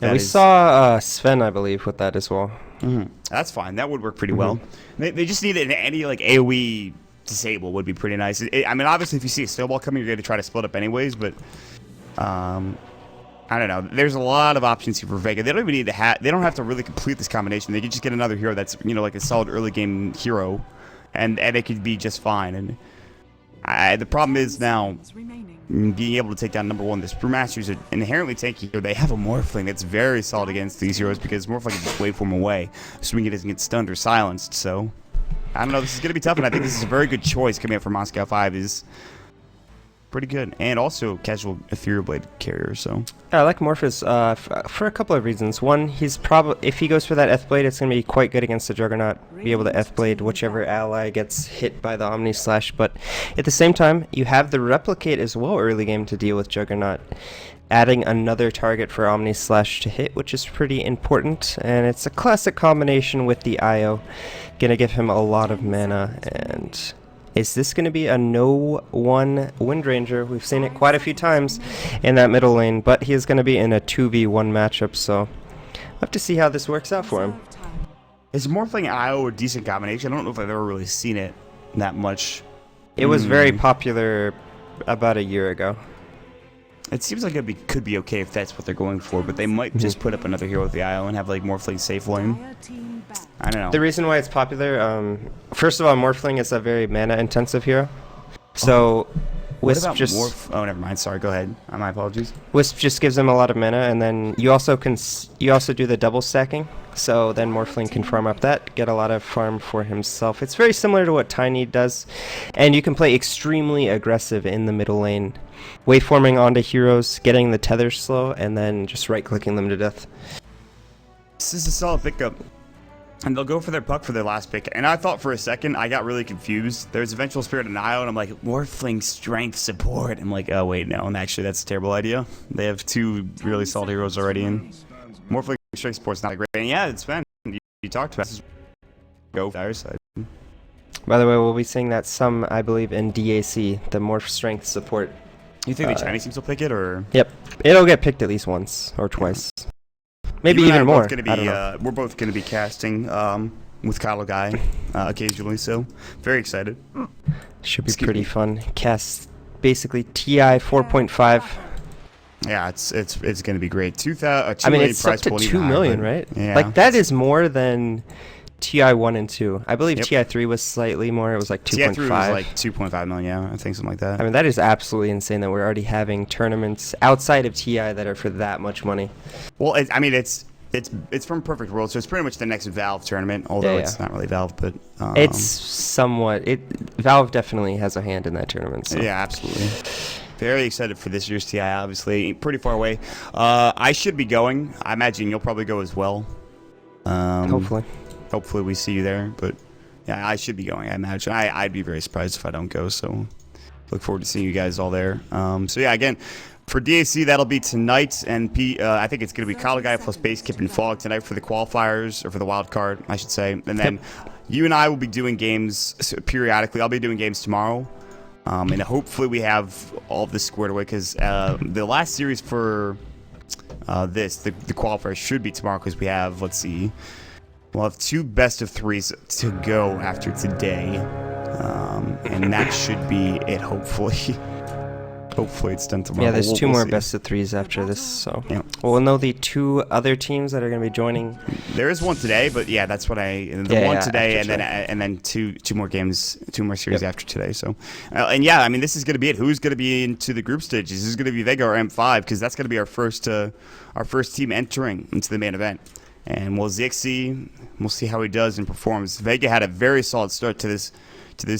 And we saw Sven, I believe, with that as well. That's fine. That would work pretty well. They just need any like AoE disable would be pretty nice. I mean, obviously, if you see a snowball coming, you're going to try to split up anyways. But I don't know. There's a lot of options here for Vega. They don't even need to they don't have to really complete this combination. They could just get another hero that's like a solid early game hero, and it could be just fine. And the problem is now being able to take down number one. The Brewmasters are inherently tanky here. They have a Morphling that's very solid against these heroes because Morphling can just waveform away, assuming it doesn't get stunned or silenced. So, I don't know. This is going to be tough, and I think this is a very good choice coming up from Moscow 5 is pretty good. And also casual Ethereal Blade carrier, so. Yeah, I like Morphus for a couple of reasons. One, he's probably, if he goes for that Eth Blade, it's going to be quite good against the Juggernaut. Be able to Eth Blade whichever ally gets hit by the Omni Slash. But at the same time, you have the Replicate as well early game to deal with Juggernaut. Adding another target for Omni Slash to hit, which is pretty important. And it's a classic combination with the IO. Going to give him a lot of mana. And is this going to be a no-1 Windranger? We've seen it quite a few times in that middle lane, but he is going to be in a 2v1 matchup, so we'll have to see how this works out for him. Is Morphling IO a decent combination? I don't know if I've ever really seen it that much. It was very popular about a year ago. It seems like it could be okay if that's what they're going for, but they might just put up another hero with the IO and have like Morphling safe lane. I don't know. The reason why it's popular, first of all, Morphling is a very mana-intensive hero. So Wisp just... Oh, never mind. Sorry, go ahead. My apologies. Wisp just gives him a lot of mana, and then you also do the double stacking. So then Morphling can farm up that, get a lot of farm for himself. It's very similar to what Tiny does, and you can play extremely aggressive in the middle lane, waveforming onto heroes, getting the tether slow, and then just right-clicking them to death. This is a solid pickup. And they'll go for their puck for their last pick. And I thought for a second, I got really confused. There's Eventual Spirit and IO, and I'm like, Morphling Strength Support. I'm like, oh, wait, no. And actually, that's a terrible idea. They have two really solid heroes already in. Morphling Strength Support's not great. And yeah, it's fun. You talked about this. Go dire side. By the way, we'll be seeing that some, I believe, in DAC, the Morph Strength Support. You think the Chinese teams will pick it, or? Yep. It'll get picked at least once or twice. Yeah. Maybe even more. We're both going to be casting with Kyle Guy occasionally, so very excited. Should be pretty fun. Cast basically TI 4.5. Yeah, it's going to be great. 2,000. I mean, it's up to 2 million, right? Yeah, like that is more than TI 1 and 2. I believe TI 3 was slightly more. It was like 2.5. TI 3 was like 2.5 million. Yeah, I think something like that. I mean, that is absolutely insane that we're already having tournaments outside of TI that are for that much money. Well, it's from Perfect World, so it's pretty much the next Valve tournament. Although it's not really Valve, but it's somewhat. Valve definitely has a hand in that tournament. So. Yeah, absolutely. Very excited for this year's TI. Obviously, pretty far away. I should be going. I imagine you'll probably go as well. Hopefully we see you there, but yeah, I should be going, I imagine. I'd be very surprised if I don't go, so look forward to seeing you guys all there. So yeah, again, for DAC, that'll be tonight, and I think it's going to be Kyle Guy plus Basekip and Fog tonight for the qualifiers, or for the wild card, I should say. And then you and I will be doing games periodically. I'll be doing games tomorrow, and hopefully we have all of this squared away, because the last series for the qualifiers should be tomorrow, because we have, let's see, we'll have 2 best of 3s to go after today, and that should be it, hopefully. Hopefully it's done tomorrow. Yeah, there's 2 more best of 3s after this, so we'll know the 2 other teams that are going to be joining. There is one today, but yeah, that's what one today, and then two more games, 2 more series after today. So, and yeah, I mean, this is going to be it. Who's going to be into the group stages? This is going to be Vega or M5, because that's going to be our first team entering into the main event. And we'll see how he does and performs. Vega had a very solid start to this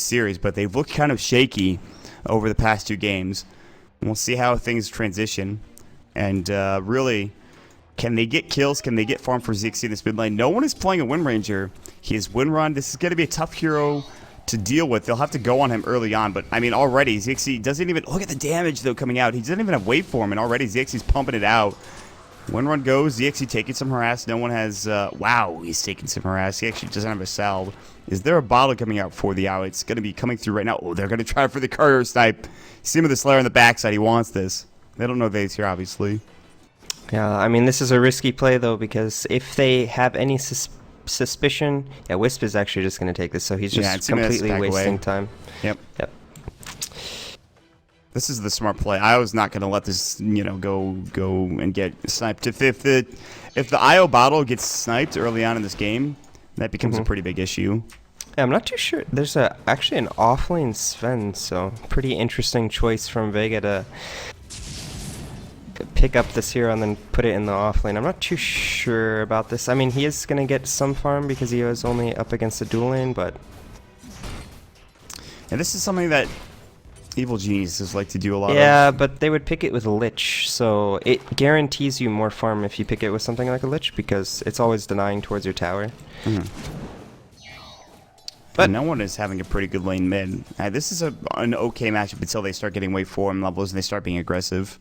series, but they've looked kind of shaky over the past 2 games. And we'll see how things transition. And really, can they get kills? Can they get farm for Zixi in this mid lane? No one is playing a Windranger. He is Windrun. This is going to be a tough hero to deal with. They'll have to go on him early on. But, I mean, already Zixi doesn't even... Look at the damage, though, coming out. He doesn't even have waveform, and already Zixi's pumping it out. Windrun goes. Zixi taking some harass. No one has... wow, he's taking some harass. He actually doesn't have a salve. Is there a bottle coming out for the out? It's going to be coming through right now. Oh, they're going to try for the courier snipe. See him with the Slayer on the backside. He wants this. They don't know Vade's here, obviously. Yeah, I mean, this is a risky play, though, because if they have any suspicion... Yeah, Wisp is actually just going to take this, so he's just completely wasting time. Yep. Yep. This is the smart play. I was not going to let this, go and get sniped. If the IO bottle gets sniped early on in this game, that becomes a pretty big issue. Yeah, I'm not too sure. There's actually an offlane Sven, so pretty interesting choice from Vega to pick up this hero and then put it in the offlane. I'm not too sure about this. I mean, he is going to get some farm because he was only up against the dual lane, but... And this is something that evil geniuses like to do a lot of. Yeah, but they would pick it with a Lich, so it guarantees you more farm if you pick it with something like a Lich because it's always denying towards your tower. But no one is having a pretty good lane mid. This is an okay matchup until they start getting wave 4 levels and they start being aggressive.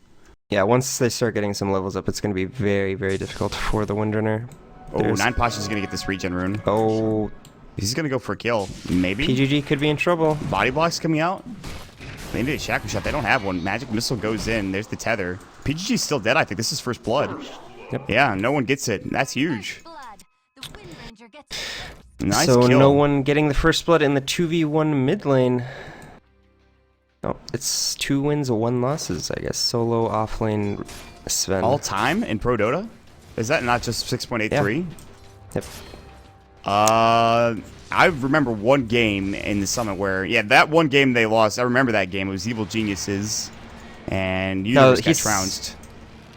Yeah, once they start getting some levels up, it's going to be very, very difficult for the Windrunner. Oh, 9posh is going to get this regen rune. Oh. He's going to go for a kill. Maybe. PGG could be in trouble. Body blocks coming out. They need a shackle shot. They don't have one. Magic missile goes in. There's the tether. PGG's still dead, I think. This is first blood. Yep. Yeah, no one gets it. That's huge. Nice so kill. No one getting the first blood in the 2v1 mid lane. Oh, it's 2 wins, 1 losses, I guess. Solo offlane Sven. All time in Pro Dota? Is that not just 6.83? Yep. I remember one game in the summit where, that one game they lost. I remember that game. It was Evil Geniuses, and Universe got trounced.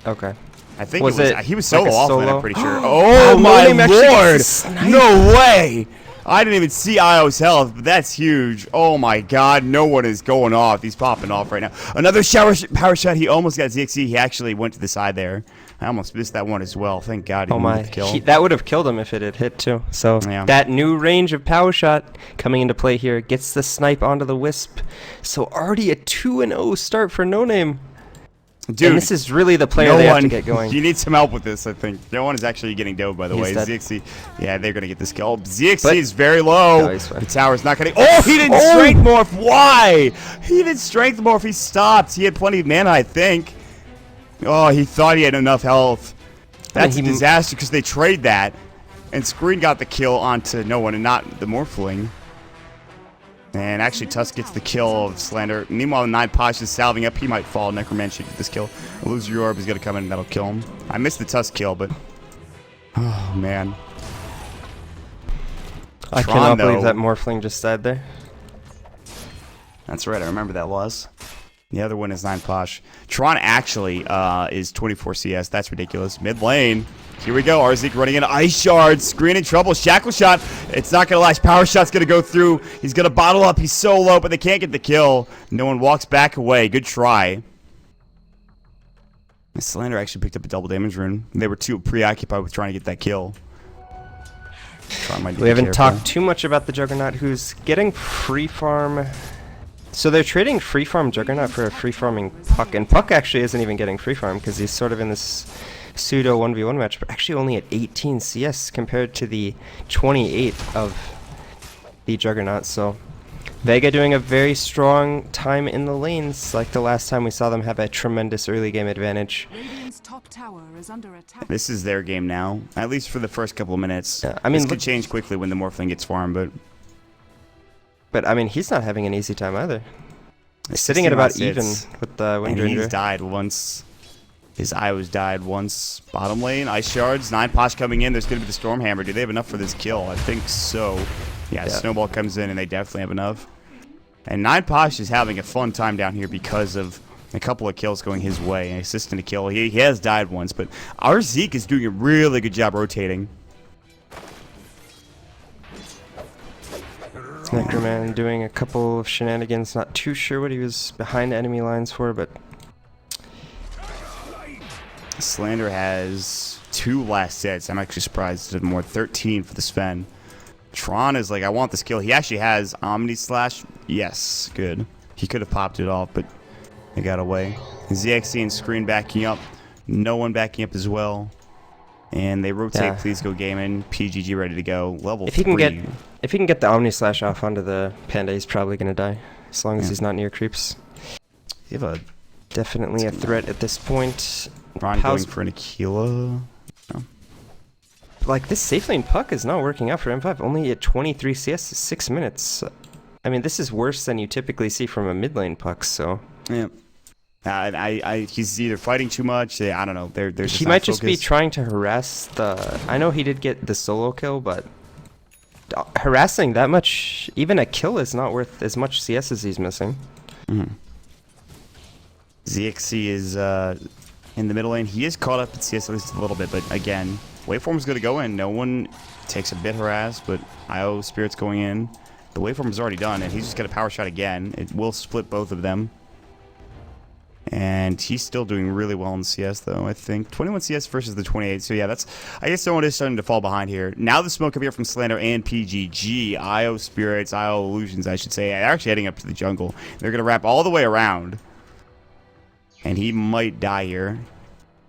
Okay. I think he was solo like offlane, I'm pretty sure. Oh my lord! No way! I didn't even see IO's health, but that's huge. Oh my god, no one is going off. He's popping off right now. Another power shot. He almost got ZXC. He actually went to the side there. I almost missed that one as well. Thank God he didn't get the kill. That would have killed him if it had hit too. So that new range of power shot coming into play here gets the snipe onto the Wisp. So already a 2-0 start for No Name. Dude, and this is really the player they have to get going. You need some help with this, I think. No one is actually getting dove, by the way. ZXC, they're going to get this kill. ZXC is very low. No, the tower's not getting... Oh, he didn't strength morph. Why? He didn't strength morph. He stopped. He had plenty of mana, I think. Oh, he thought he had enough health. That's a disaster because they trade that. And Screen got the kill onto no one and not the Morphling. And actually, Tusk gets the kill of Slander. Meanwhile, 9posh is salving up. He might fall. Necroman should get this kill. Illusory Orb is going to come in and that'll kill him. I missed the Tusk kill, but... Oh, man. I cannot believe that Morphling just died there. That's right. I remember that loss. The other one is 9posh. Tron actually is 24 CS. That's ridiculous. Mid lane. Here we go. Arzik running into Ice Shards. Screen in trouble. Shackle shot. It's not going to last. Power shot's going to go through. He's going to bottle up. He's so low, but they can't get the kill. No one walks back away. Good try. Slander actually picked up a double damage rune. They were too preoccupied with trying to get that kill. We haven't talked too much about the Juggernaut, who's getting free farm. So they're trading free farm Juggernaut for a free farming Puck, and Puck actually isn't even getting free farm because he's sort of in this pseudo 1v1 match, but actually only at 18 CS compared to the 28 of the Juggernaut. So Vega doing a very strong time in the lanes, like the last time we saw them have a tremendous early game advantage. Top tower is under attack. This is their game now, at least for the first couple of minutes. Yeah, I mean, this could change quickly when the Morphling gets farmed, but I mean, he's not having an easy time either. He's sitting at about even with the Wind Ranger. He's died once. His IO's died once. Bottom lane, Ice Shards, 9posh coming in. There's going to be the Stormhammer. Do they have enough for this kill? I think so. Yeah, Snowball comes in, and they definitely have enough. And 9posh is having a fun time down here because of a couple of kills going his way. An assistant to kill. He has died once, but our Zeke is doing a really good job rotating. Necroman doing a couple of shenanigans. Not too sure what he was behind enemy lines for, but... Slander has 2 last sets. I'm actually surprised at more. 13 for the Sven. Tron is like, I want this kill. He actually has Omni Slash. Yes, good. He could have popped it off, but it got away. ZXC and Screen backing up. No one backing up as well. And they rotate. Please go gaming. PGG ready to go. Level 3. If he can get the Omni Slash off onto the Panda, he's probably gonna die. As long as he's not near creeps. You have definitely a threat at this point. Ron How's- going for an Aquila. Like, this safe lane puck is not working out for M5. Only at 23 CS, 6 minutes. I mean, this is worse than you typically see from a mid lane puck, so... Yeah. He's either fighting too much. I don't know. There's he might just be trying to harass the... I know he did get the solo kill, but... harassing that much... Even a kill is not worth as much CS as he's missing. Mm-hmm. ZXC is in the middle lane. He is caught up at CS at least a little bit, but again... Waveform's going to go in. No one takes a bit harassed, but IO Spirit's going in. The waveform is already done, and he's just got a power shot again. It will split both of them. And he's still doing really well in CS, though, I think. 21 CS versus the 28. So, yeah, that's... I guess someone is starting to fall behind here. Now the smoke up here from Slander and PGG. IO Spirits, IO Illusions, I should say. They're actually heading up to the jungle. They're going to wrap all the way around. And he might die here.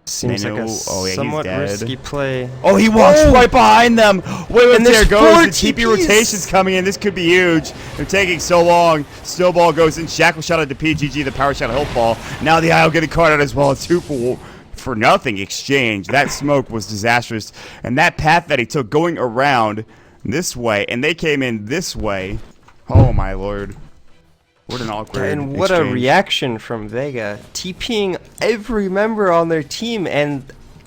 Seems like a somewhat risky play. Oh, he walks right behind them. Wait, there goes the TP rotations coming in. This could be huge. They're taking so long. Snowball goes in. Shackle shot at the PGG. The power shot at Hopefall. Now the IO getting caught out as well. 2 for nothing exchange. That smoke was disastrous. And that path that he took going around this way, and they came in this way. Oh, my lord. What an awkward And what exchange. a reaction from Vega. TPing every member on their team, and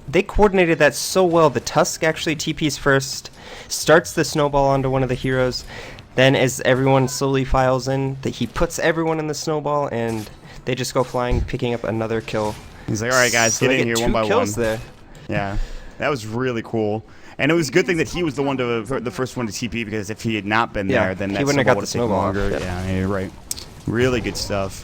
they coordinated that so well. The Tusk actually TPs first, starts the snowball onto one of the heroes. Then as everyone slowly files in, he puts everyone in the snowball, and they just go flying, picking up another kill. He's like, all right, guys, So get they in get here 2 one by kills one. there. Yeah, that was really cool. And it was a good thing that he was the first one to TP, because if he had not been there, then that he wouldn't have got the snowball snowball. would have taken longer. Yeah, you're right. Really good stuff.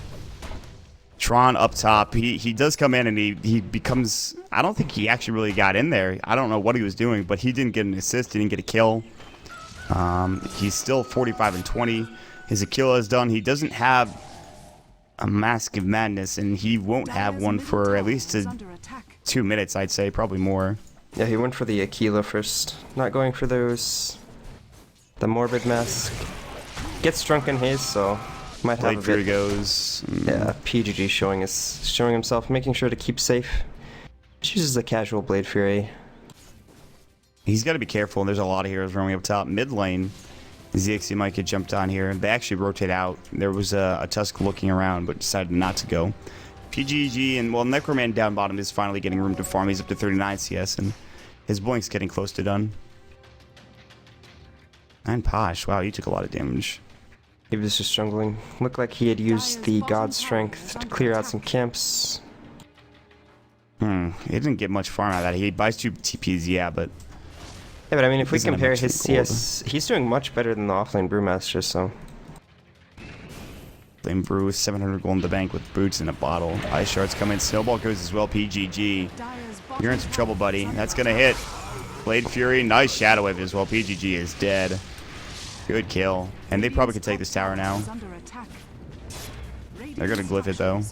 Tron up top. He does come in and he becomes... I don't think he actually really got in there. I don't know what he was doing, but he didn't get an assist. He didn't get a kill. He's still 45 and 20. His Aquila is done. He doesn't have a Mask of Madness, and he won't have one for at least 2 minutes, I'd say. Probably more. Yeah, he went for the Aquila first. Not going for those... The Morbid Mask. Gets Drunken Haze, so... Might have a Fury bit. goes. Yeah, PGG showing himself, making sure to keep safe. Chooses a casual Blade Fury. He's got to be careful, and there's a lot of heroes roaming up top. Mid lane, ZXC might get jumped on here. They actually rotate out. There was a Tusk looking around, but decided not to go. PGG and, well, Necroman down bottom is finally getting room to farm. He's up to 39 CS, and his blink's getting close to done. And Posh, wow, you took a lot of damage. He was just jungling. Looked like he had used the God Strength to clear out some camps. He didn't get much farm out of that. He buys 2 TPs, yeah, but... Yeah, but I mean, if we Doesn't have compare much his gold. CS, he's doing much better than the offlane Brewmaster, so... Flame Brew with 700 gold in the bank with boots in a bottle. Ice Shards come in. Snowball goes as well. PGG. You're in some trouble, buddy. That's going to hit. Blade Fury. Nice Shadow Wave as well. PGG is dead. Good kill. And they probably could take this tower now. They're going to glyph it, though.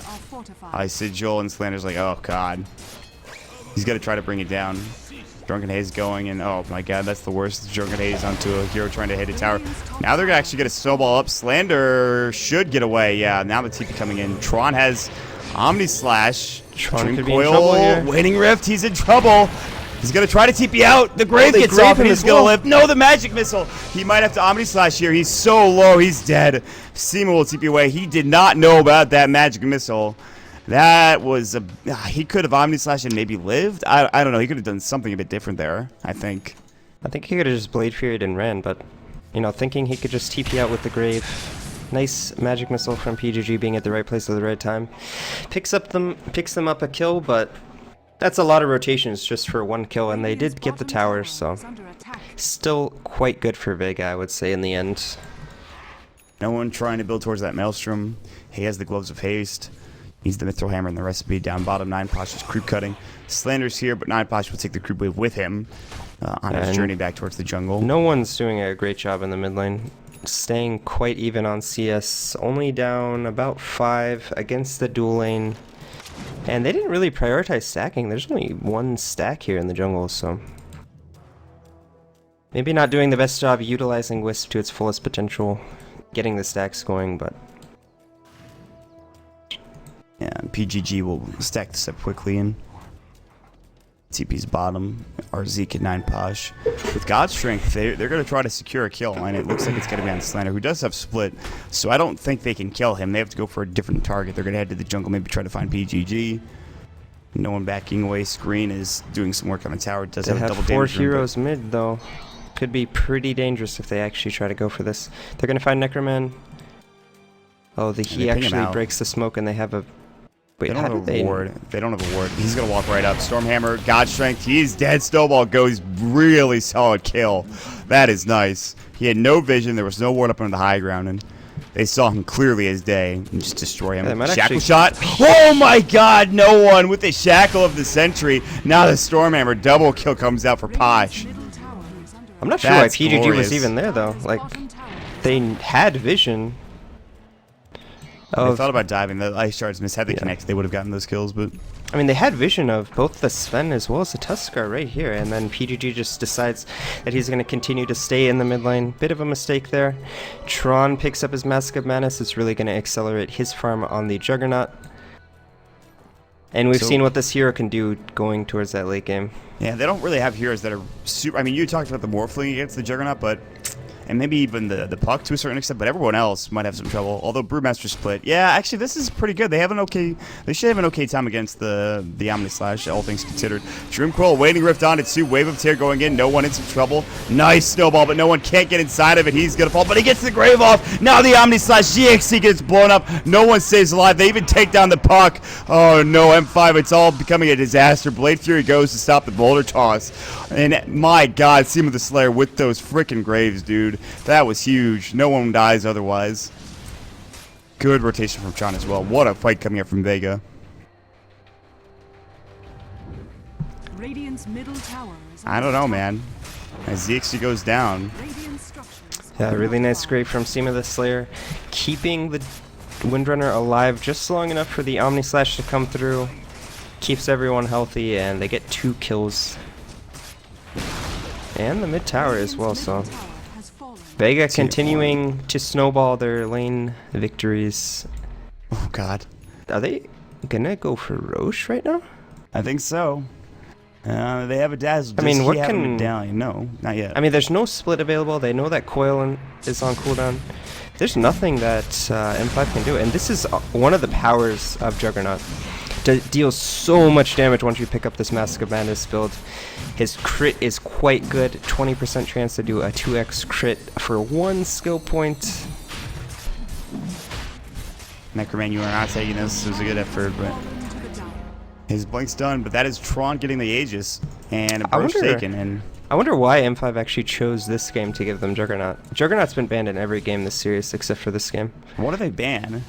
Ice Sigil and Slander's like, oh, God. He's going to try to bring it down. Drunken Haze going, and oh, my God, that's the worst. Drunken Haze onto a hero trying to hit a tower. Now they're going to actually get a snowball up. Slander should get away. Yeah, now the TP coming in. Tron has Omni Slash. Tron could be in trouble here. Waning Rift. He's in trouble. He's going to try to TP out. The Grave they gets grave off, and him he's as going to well. live. No, the Magic Missile. He might have to Omni Slash here. He's so low. He's dead. Seema will TP away. He did not know about that Magic Missile. That was a... he could have Omni Slash and maybe lived. I don't know. He could have done something a bit different there, I think. I think he could have just Blade Furied and ran, but, you know, thinking he could just TP out with the Grave. Nice Magic Missile from PGG being at the right place at the right time. Picks them up a kill, but that's a lot of rotations just for 1 kill, and they did get the tower, so still quite good for Vega, I would say, in the end. No one trying to build towards that Maelstrom. He has the Gloves of Haste. He's the Mithril Hammer in the recipe. Down bottom, 9posh is creep cutting. Slander's here, but 9posh will take the creep wave with him on his journey back towards the jungle. No one's doing a great job in the mid lane. Staying quite even on CS. Only down about 5 against the dual lane. And they didn't really prioritize stacking. There's only 1 stack here in the jungle, so... maybe not doing the best job utilizing Wisp to its fullest potential. Getting the stacks going, but... yeah, PGG will stack this up quickly, and TP's bottom. RZ at 9 Posh. With God's Strength, they're going to try to secure a kill, and it looks like it's going to be on Slander, who does have split, so I don't think they can kill him. They have to go for a different target. They're going to head to the jungle, maybe try to find PGG. No one backing away. Screen is doing some work on the tower. Does They have a double have 4 damage room, heroes mid, though. Could be pretty dangerous if they actually try to go for this. They're going to find Necroman. Oh, he ping him actually out. breaks the smoke, and they have a... Wait, They don't how have did a ward. They don't have a ward. He's going to walk right up. Stormhammer, God Strength. He's dead. Snowball goes really solid kill. That is nice. He had no vision. There was no ward up on the high ground, and they saw him clearly as day and just destroy him. Yeah, they might Shackle actually- shot. Oh my God! No one with the Shackle of the Sentry. Now the Stormhammer double kill comes out for Posh. Middle tower is under I'm not sure why That's PGG glorious. was even there, though. Like, bottom tower. they had vision. They Of, thought about diving. The ice shards missed. Had they Yeah. connected, they would have gotten those kills, but I mean, they had vision of both the Sven as well as the Tuskar right here, and then PGG just decides that he's going to continue to stay in the mid lane. Bit of a mistake there. Tron picks up his Mask of Madness. It's really going to accelerate his farm on the Juggernaut. And we've So- seen what this hero can do going towards that late game. yeah, they don't really have heroes that are super. I mean, you talked about the Morphling against the Juggernaut, but and maybe even the Puck to a certain extent, but everyone else might have some trouble. Although Brewmaster split, yeah, actually this is pretty good. They have an okay. They should have an okay time against the Omni Slash, all things considered. Shroomcroll waiting rift on it too. Wave of Tear going in. No one in some trouble. Nice snowball, but no one can't get inside of it. He's gonna fall, but he gets the grave off. Now the Omni Slash GXC gets blown up. No one stays alive. They even take down the Puck. Oh no, M5. It's all becoming a disaster. Blade Fury goes to stop the boulder toss, and my God, Seam of the Slayer with those freaking graves, dude. That was huge. No one dies otherwise. Good rotation from Tron as well. What a fight coming up from Vega. Radiant's middle tower is I under don't know, attack. man. As ZXC goes down. Radiant structures Yeah, are really nice fortified. scrape from Seam of the Slayer, keeping the Windrunner alive just long enough for the Omni Slash to come through. Keeps everyone healthy, and they get 2 kills. And the mid tower as well, so... Middle tower has fallen. Vega Tier continuing to snowball their lane victories. Oh, God. Are they gonna go for Roche right now? I think so. They have a dazzle. I mean, Does what he have a can- medallion? No, not yet. I mean, there's no split available. They know that is on cooldown. There's nothing that M5 can do, and this is one of the powers of Juggernaut. Deals so much damage once you pick up this Mask of Madness build. His crit is quite good. 20% chance to do a 2x crit for 1 skill point. Necroman, you are not taking this. It was a good effort, but To the tower. his blink's done. But that is Tron getting the Aegis and a I brush wonder- taken. And I wonder why M5 actually chose this game to give them Juggernaut. Juggernaut's been banned in every game this series except for this game. what do they ban?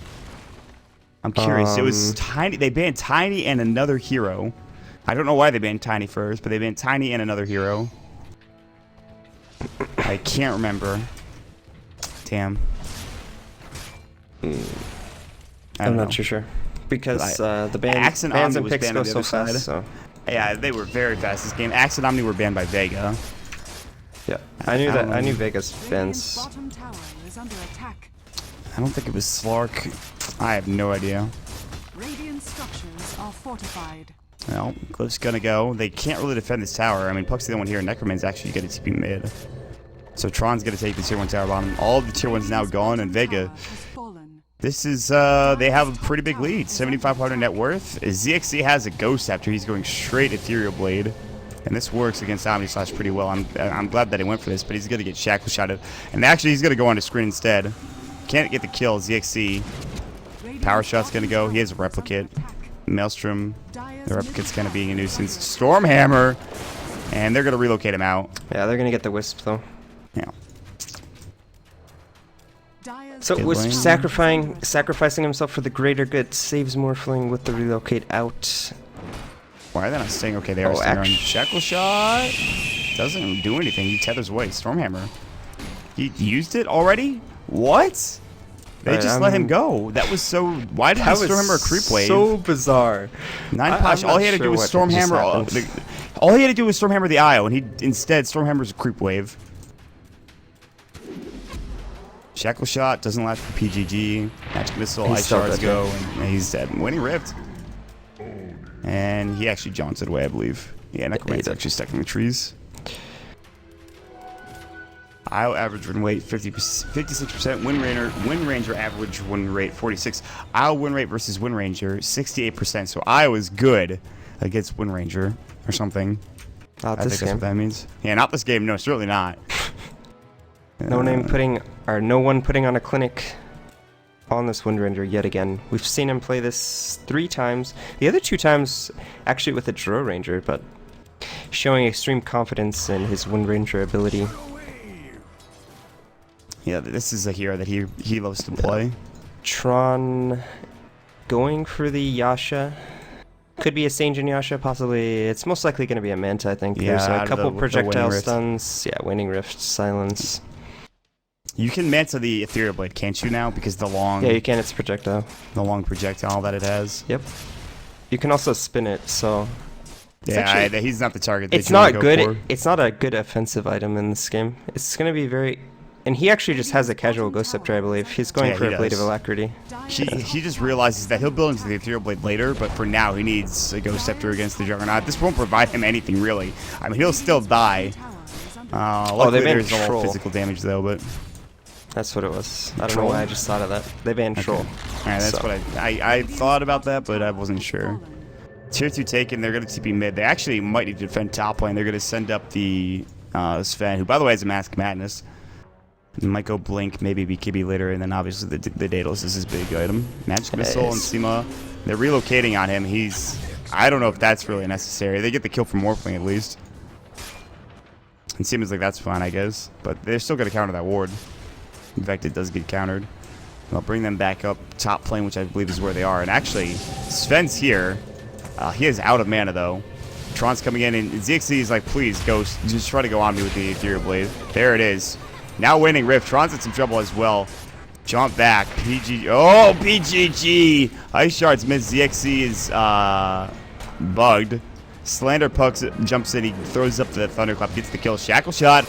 I'm curious. It was Tiny. They banned Tiny and another hero. I don't know why they banned Tiny first, but they banned Tiny and another hero. I can't remember. Damn. I I'm don't not know. too sure. Because I- the bans Axe and and Omni was picks banned go on the so other side. fast, so... Yeah, they were very fast this game. Axe and Omni were banned by Vega. Yeah, I knew I that. don't I know. knew Vegas Radiant's bans. bottom tower is under attack. I don't think it was Slark. I have no idea. Radiant structures are fortified. Well, Glyph's gonna go. They can't really defend this tower. I mean, Puck's the only one here. Necroman's actually gonna TP mid. So Tron's gonna take the tier 1 tower bottom. All of the tier 1's now gone, and Vega. Tower has fallen. This is, they have a pretty big lead. 7,500 net worth. ZXC has a Ghost after he's going straight Ethereal Blade. And this works against Omni Slash pretty well. I'm glad that he went for this, but he's gonna get Shackle shotted. And actually, he's gonna go on to screen instead. Can't get the kill. ZXC. Radiant's Power shot's bottom gonna go. tower He has a is under replicate. attack. Maelstrom. Dire's The replicate's kind of middle being a tower nuisance. is Stormhammer. And they're gonna relocate him out. Yeah, they're gonna get the Wisp though. Yeah. Dire's So Good Wisp lane. sacrificing himself for the greater good saves Morphling with the relocate out. Why are they not staying? Okay, they are Oh, staying on. act- Shackle shot doesn't do anything. He tethers away. Stormhammer. He used it already? What? They Alright, just let him go. That was so. Why did Stormhammer a creep wave? so bizarre. 9 I'm Posh. not All he had to sure do was what just Stormhammer. happened. All he had to do was Stormhammer the IO, and he instead Stormhammer's a creep wave. Shackle shot doesn't last for PGG. Magic missile. He's Ice still shards dead, go, and he's dead. Winning rift. And he actually jaunts it away, I believe. Yeah, Necromancer's actually stuck in the trees. I'll average win rate 56%. Win Ranger average win rate 46. I'll win rate versus Win Ranger 68%. So I was good against Win Ranger or something. Not I this think that's game. what that means. Yeah, not this game. No, certainly not. No one putting on a clinic on this Wind Ranger yet again. We've seen him play this 3 times. The other 2 times actually with a Drow Ranger, but showing extreme confidence in his Wind Ranger ability. Yeah, this is a hero that he loves to play. Tron going for the Yasha. Could be a Sange and Yasha, possibly. It's most likely going to be a Manta, I think. Yeah, There's a out of couple the projectile Waning Rift. stuns. Yeah, Waning Rift, Silence. You can Manta the Ethereal Blade, can't you now? Because the long Yeah, you can. It's projectile. projectile that it has. Yep. You can also spin it, so... Yeah, he's not the target. It's not good. It's not a good offensive item in this game. It's going to be very... And he actually just has a casual Ghost Scepter, I believe. He's going for a Blade of Alacrity. He just realizes that he'll build into the Ethereal Blade later, but for now he needs a Ghost Scepter against the Juggernaut. This won't provide him anything, really. I mean, he'll still die. Luckily, they banned there's a little Troll. physical damage, though, but... That's what it was. I don't Troll? know why I just thought of that. They banned Troll. Alright, that's So. what I thought about that, but I wasn't sure. Tier 2 taken, they're going to TP mid. They actually might need to defend top lane. They're going to send up the Sven, who, by the way, has a Mask of Madness. They might go Blink, maybe BKB later, and then obviously the Daedalus is his big item. Magic Missile and Sima, they're relocating on him. I don't know if that's really necessary. They get the kill from Morphling at least. And Sima's like, that's fine, I guess. But they're still going to counter that ward. In fact, it does get countered. I'll bring them back up top lane, which I believe is where they are. And actually, Sven's here. He is out of mana, though. Tron's coming in, and ZXC is like, please, Ghost, just try to go on me with the Ethereal Blade. There it is. Now winning Rift. Tron's in some trouble as well. Jump back. PG. Oh, PGG. Ice Shards missed. ZXC is bugged. Slander Pucks jumps in. He throws up the Thunderclap, gets the kill. Shackle Shot.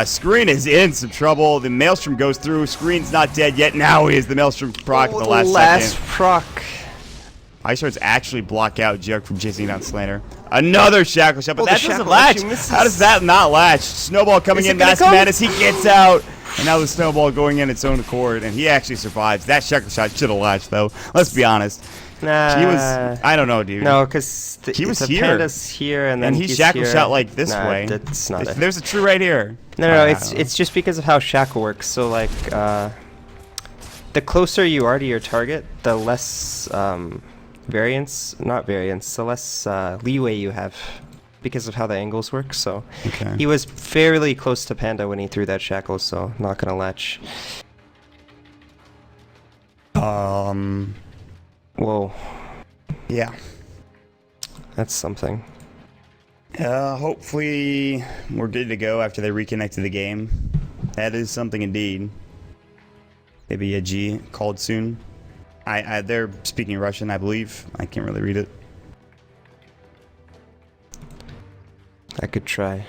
Screen is in some trouble. The Maelstrom goes through. Screen's not dead yet. Now he is. The Maelstrom proc at the last second. proc. Ice Shards actually block out Jug from chasing down Slander. Another Shackle Shot, but Oh, the that doesn't Shackle latch. actually misses. How does that not latch? Snowball coming Is it in. gonna Mask come? Madness. He gets out. And now the Snowball going in its own accord, and he actually survives. That Shackle Shot should have latched, though. Let's be honest. Nah. He was... I don't know, dude. No, because He was the here. Panda's here, and then he he's Shackle here. Shot like this Nah, way. That's not it. There's a true right here. No, I it's don't know. it's just because of how Shackle works. So like, the closer you are to your target, the less the less leeway you have because of how the angles work. So Okay. he was fairly close to Panda when he threw that Shackle, so not gonna latch. Whoa, Yeah. that's something. Hopefully we're good to go after they reconnect to the game. That is something indeed. Maybe a G called soon. They're speaking Russian, I believe. I can't really read it. I could try.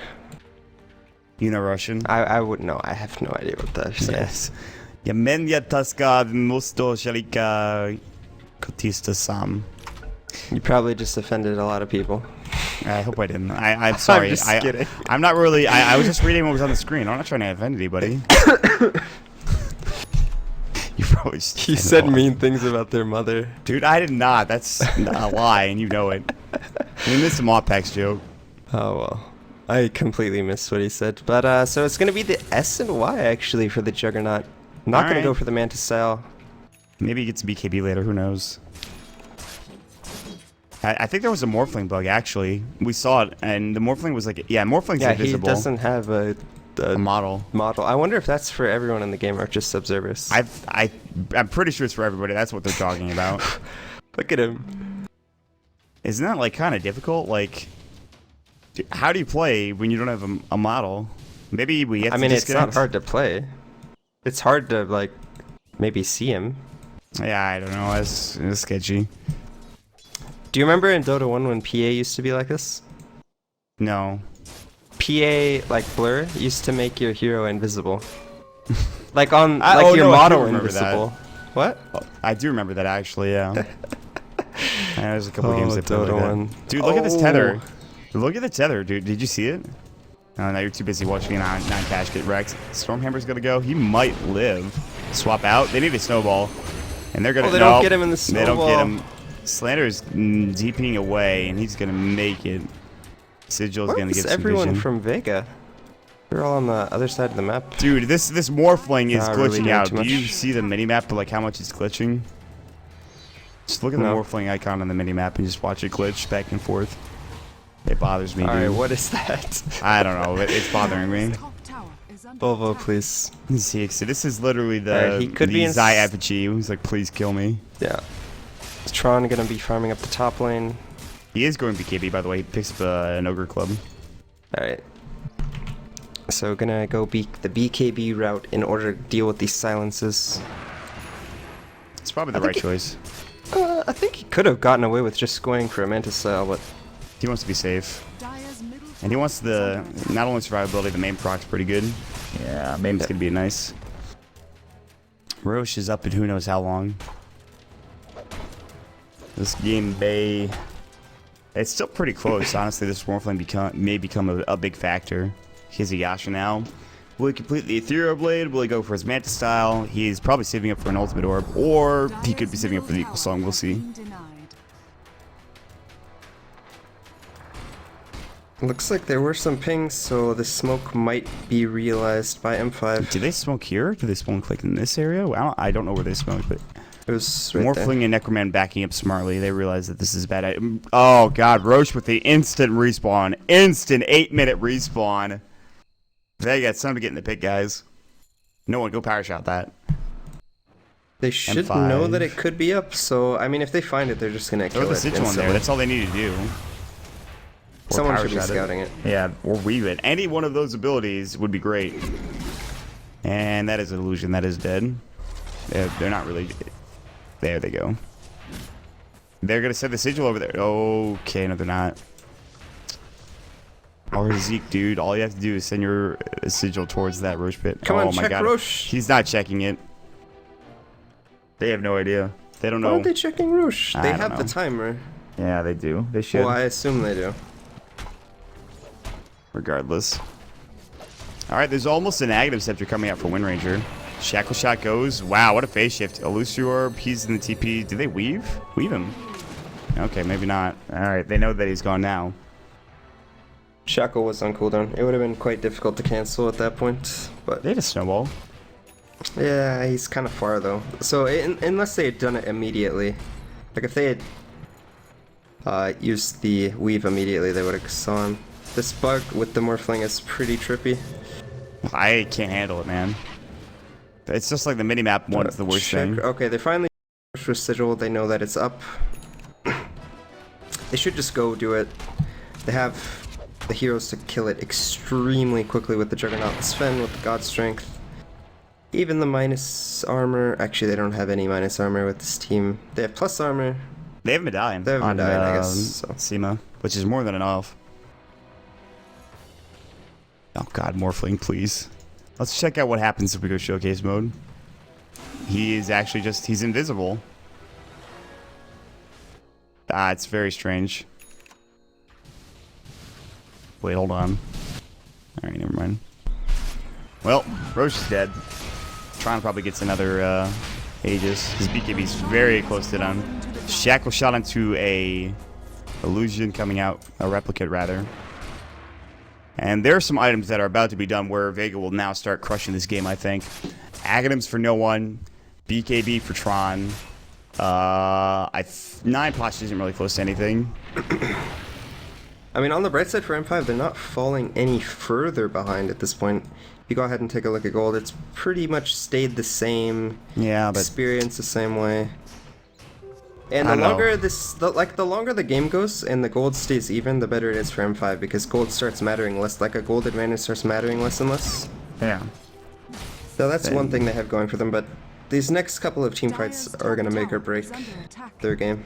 You know Russian? I would know. I have no idea what that is. Yes. Yamenya taska musto shalika kotista sam. You probably just offended a lot of people. I hope I didn't. I'm sorry. I'm just kidding. I'm not really. I was just reading what was on the screen. I'm not trying to offend anybody. You probably. He said mean things about their mother. Dude, I did not. That's a lie, and you know it. We missed a Moppax joke. Oh well. I completely missed what he said. But so it's gonna be the S and Y actually for the Juggernaut. Not gonna Alright. go for the Mantis style. Maybe he gets a BKB later. Who knows? I think there was a Morphling bug actually. We saw it, and the Morphling was like, yeah, Morphling's Yeah, invisible. he doesn't have a model. I wonder if that's for everyone in the game or just Subservice. I'm pretty sure it's for everybody. That's what they're talking about. Look at him. Isn't that like kind of difficult? Like, how do you play when you don't have a model? Maybe we have to it's not disconnect? hard to play. It's hard to like maybe see him. Yeah, I don't know. It's sketchy. Do you remember in Dota 1 when PA used to be like this? No. PA like blur used to make your hero invisible. Like on I your do model remember invisible. What? I do remember that actually. Yeah. There's a couple games I played Dota like that. 1. Dude, look at this tether. Look at the tether, dude. Did you see it? Oh, no, you're too busy watching non-cash get wrecked. Stormhammer's gonna go. He might live. Swap out. They need a snowball. And they're gonna. Oh, they don't get him in the snowball. They don't get him. Slander's DPing away, and he's gonna make it. Sigil's gonna get some everyone vision. from Vega? We're all on the other side of the map. Dude, this morphling is Not really glitching doing out. too Do you much. see the minimap, like how much it's glitching? Just look at the No. morphling icon on the minimap and just watch it glitch back and forth. It bothers me, All right, dude. what is that? I don't know. It's bothering me. Top tower is under Volvo, attack. please. See, so this is literally Alright, the he could be in Zai Apogee. He's like, please kill me. Yeah. Is Tron gonna be farming up the top lane? He is going BKB, by the way. He picks up an ogre club. All right. So gonna go the BKB route in order to deal with these silences. It's probably the I right think choice. I think he could have gotten away with just going for a Mantis style, but He wants to be safe. Dire's middle And he wants tower is the, under attack. not only survivability, the main proc's pretty good. Yeah, main's gonna be nice. Roche is up in who knows how long. This game may... It's still pretty close, honestly. This Morphling may become a big factor. He has a Yasha now. Will he complete the Ethereal Blade? Will he go for his Mantis style? He's probably saving up for an Ultimate Orb. Or he could be saving up for the Equal Song. We'll see. Denied. looks like there were some pings, so the smoke might be realized by M5. Did they smoke here? Did they smoke like in this area? I don't know where they smoked, but... It was right there. Morphling and Necroman backing up smartly. They realize that this is a bad idea. Oh, God. Roche with the instant respawn. Instant 8-minute respawn. Vega, it's time to get in the pit, guys. No one, go power shot that. They should M5. know that it could be up, so I mean, if they find it, they're just gonna Throw kill the it. sigil in there. instantly. That's all they need to do. Or Someone power should be shot scouting it. Yeah, or weave it. Any one of those abilities would be great. And that is an illusion. That is dead. They're not really... There they go. They're going to set the sigil over there. Okay, no, they're not. Or Zeke, dude. All you have to do is send your sigil towards that Roche pit. Come on, my check God. Roche. He's not checking it. They have no idea. They don't Why know. aren't they checking Roche? I They don't have the know. timer. Yeah, they do. They should. Well, I assume they do. Regardless. Alright, there's almost an Aghanim Scepter coming out for Wind Ranger. Shackle Shot goes. Wow, what a phase shift. Illusory Orb, he's in the TP. Do they weave? Weave him. Okay, maybe not. Alright, they know that he's gone now. Shackle was on cooldown. It would have been quite difficult to cancel at that point, but They had a snowball. yeah, he's kind of far though. So unless they had done it immediately, like if they had used the weave immediately, they would have saw him. This bug with the Morphling is pretty trippy. I can't handle it, man. It's just like the minimap one's the worst thing. Okay, they finally for sigil. They know that it's up. They should just go do it. They have the heroes to kill it extremely quickly with the Juggernaut Sven with the God Strength. Even the minus armor. Actually, they don't have any minus armor with this team. They have plus armor. They have Medallion. They have on, Medallion, I guess, so. Sema, which is more than enough. Oh God, Morphling, please. Let's check out what happens if we go showcase mode. He is actually just, he's invisible. Ah, it's very strange. Wait, hold on. Alright, never mind. Well, Roche is dead. Tron probably gets another Aegis. His BKB's very close to done. Shackle shot onto a illusion coming out, a replicate rather. And there are some items that are about to be done where Vega will now start crushing this game, I think. Aghanims for no one. BKB for Tron. 9 posture isn't really close to anything. I mean, on the bright side for M5, they're not falling any further behind at this point. If you go ahead and take a look at gold, it's pretty much stayed the same. Yeah, but Experience the same way. And I the know. longer the longer the game goes and the gold stays even, the better it is for M5 because gold starts mattering less. Like a gold advantage starts mattering less and less. yeah. So that's one thing they have going for them. But these next couple of team fights are gonna make or break their game.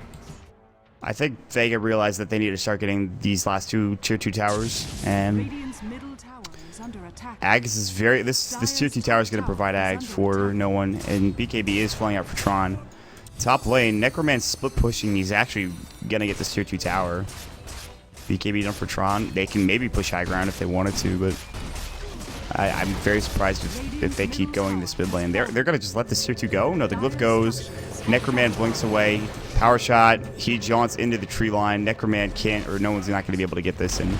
I think Vega realized that they need to start getting these last two tier 2 towers, and Radiant's middle tower is under attack. Ags is very this tier 2 tower is going to provide Ags for no one, and BKB is flying out for Tron. Top lane, Necroman's split pushing. He's actually going to get this tier 2 tower. BKB done for Tron. They can maybe push high ground if they wanted to, but I'm very surprised if they keep going this mid lane. They're going to just let this tier 2 go. No, the glyph goes. Necroman blinks away. Power shot. He jaunts into the tree line. Necroman can't, or no one's not going to be able to get this. And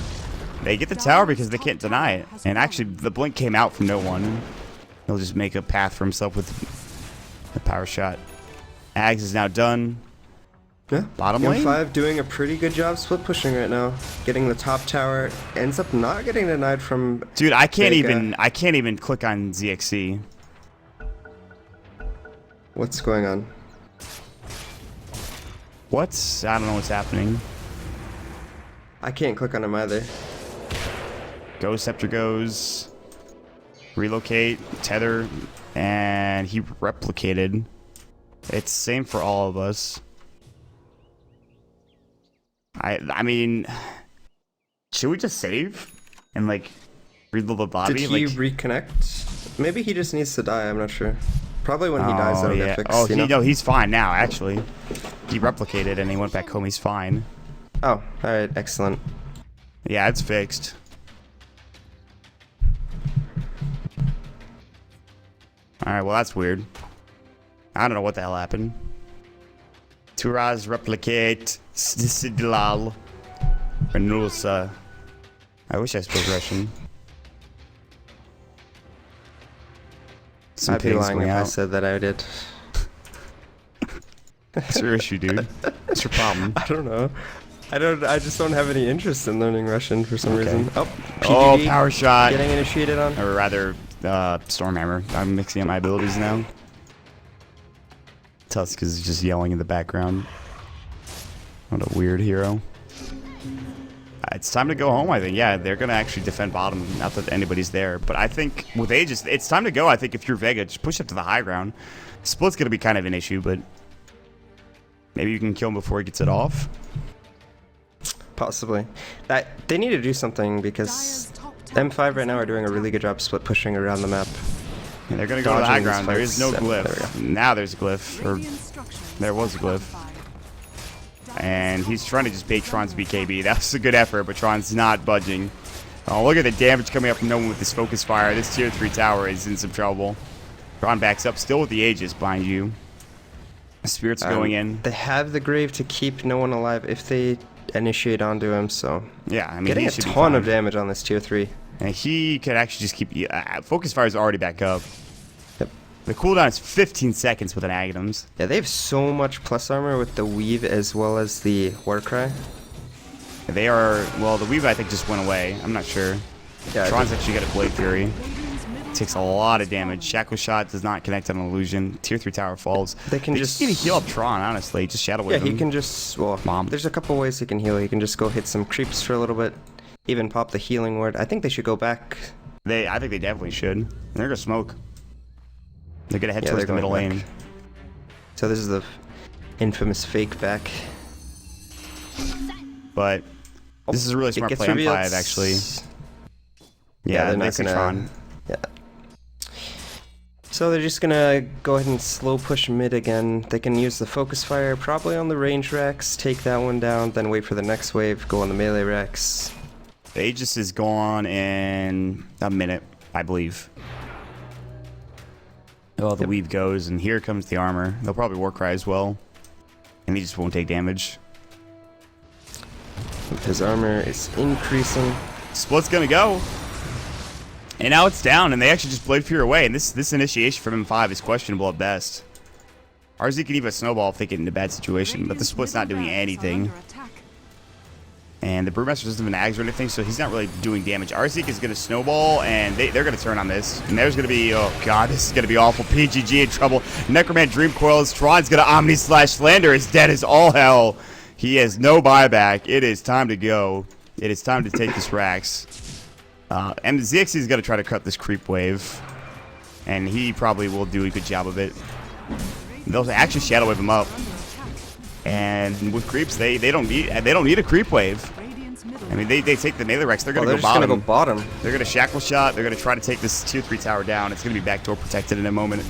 they get the tower because they can't deny it. And actually, the blink came out from no one. He'll just make a path for himself with the power shot. Ags is now done. Yeah. Bottom lane. M5 doing a pretty good job split pushing right now. Getting the top tower. Ends up not getting denied from. Dude, I can't Vega. even click on ZXC. What's going on? I don't know what's happening. I can't click on him either. Go Scepter goes. Relocate, tether, and he replicated. It's same for all of us. I mean, should we just save and like reload the lobby? Did he like, reconnect? Maybe he just needs to die. I'm not sure. Probably when he dies, that'll get fixed. Oh, you know? no, he's fine now. Actually, he replicated and he went back home. He's fine. Oh, all right, excellent. Yeah, it's fixed. All right, well that's weird. I don't know what the hell happened. Turaz replicate Sidlal Renulsa. I wish I spoke Russian. Some I'd be pigs lying going if I out. said that I did. It's your issue, dude. What's your problem? I don't know. I just don't have any interest in learning Russian for some reason. Oh, Oh, PGD power shot. getting initiated on. Or rather, Stormhammer. I'm mixing up my abilities now. Tusk is just yelling in the background. What a weird hero. It's time to go home, I think. Yeah, they're going to actually defend bottom. Not that anybody's there. But I think with Aegis, it's time to go. I think if you're Vega, just push up to the high ground. Split's going to be kind of an issue, but maybe you can kill him before he gets it off. Possibly. They need to do something because M5 right now are doing a really good job split pushing around the map. Yeah, they're going to go to the high Dodging ground. these There is no fights. There we glyph. Now there's a glyph. Or there was a glyph. And he's trying to just bait Tron's BKB. That was a good effort, but Tron's not budging. Oh, look at the damage coming up from no one with this focus fire. This tier 3 tower is in some trouble. Tron backs up, still with the Aegis behind you. Spirit's going in. They have the grave to keep no one alive if they initiate onto him, so. Yeah, I mean, Getting he a should be ton fine. of damage on this tier 3. And he could actually just keep... focus fire is already back up. Yep. The cooldown is 15 seconds with an Agatums. Yeah, they have so much plus armor with the weave as well as the Warcry. They are... Well, the Weave, I think, just went away. I'm not sure. Yeah, Tron's actually got a Blade Fury. Takes a lot of damage. Shackle Shot does not connect on an illusion. Tier 3 tower falls. They can just need to heal up Tron, honestly. Just Shadow Yeah, Wave he him. can just, well, Bomb. there's a couple ways he can heal. He can just go hit some creeps for a little bit, even pop the healing ward. I think they should go back. I think they definitely should. They're going to smoke. They're going to head Yeah, towards they're the middle going lane. back. So this is the infamous fake back. But this is a really It smart gets play on revealed. 5, actually. Yeah, they're they not see gonna. Tron. Yeah. So they're just gonna go ahead and slow push mid again. They can use the focus fire probably on the range racks, take that one down, then wait for the next wave, go on the melee racks. The Aegis is gone in a minute, I believe. Oh, the Weave goes, and here comes the armor. They'll probably Warcry as well. And he just won't take damage. His armor is increasing. Split's gonna go. And now it's down, and they actually just Blade Fury away. And this initiation from M5 is questionable at best. RZ can even a snowball if they get into a bad situation, but the Split's not doing anything. And the Brewmaster doesn't have an Ags or anything, so he's not really doing damage. Arzik is going to snowball, and they're going to turn on this. And there's going to be, oh god, this is going to be awful. PGG in trouble. Necroman Dream Coils. Tron's going to Omni Slash. Slander is dead as all hell. He has no buyback. It is time to go. It is time to take this Rax. And ZXC is going to try to cut this creep wave. And he probably will do a good job of it. They'll actually Shadow Wave him up. And with creeps, they don't need a creep wave. I mean, they take the melee Rex. They're gonna go bottom. Gonna go bottom. They're gonna Shackle Shot. They're gonna try to take this tier 3 tower down. It's gonna be backdoor protected in a moment.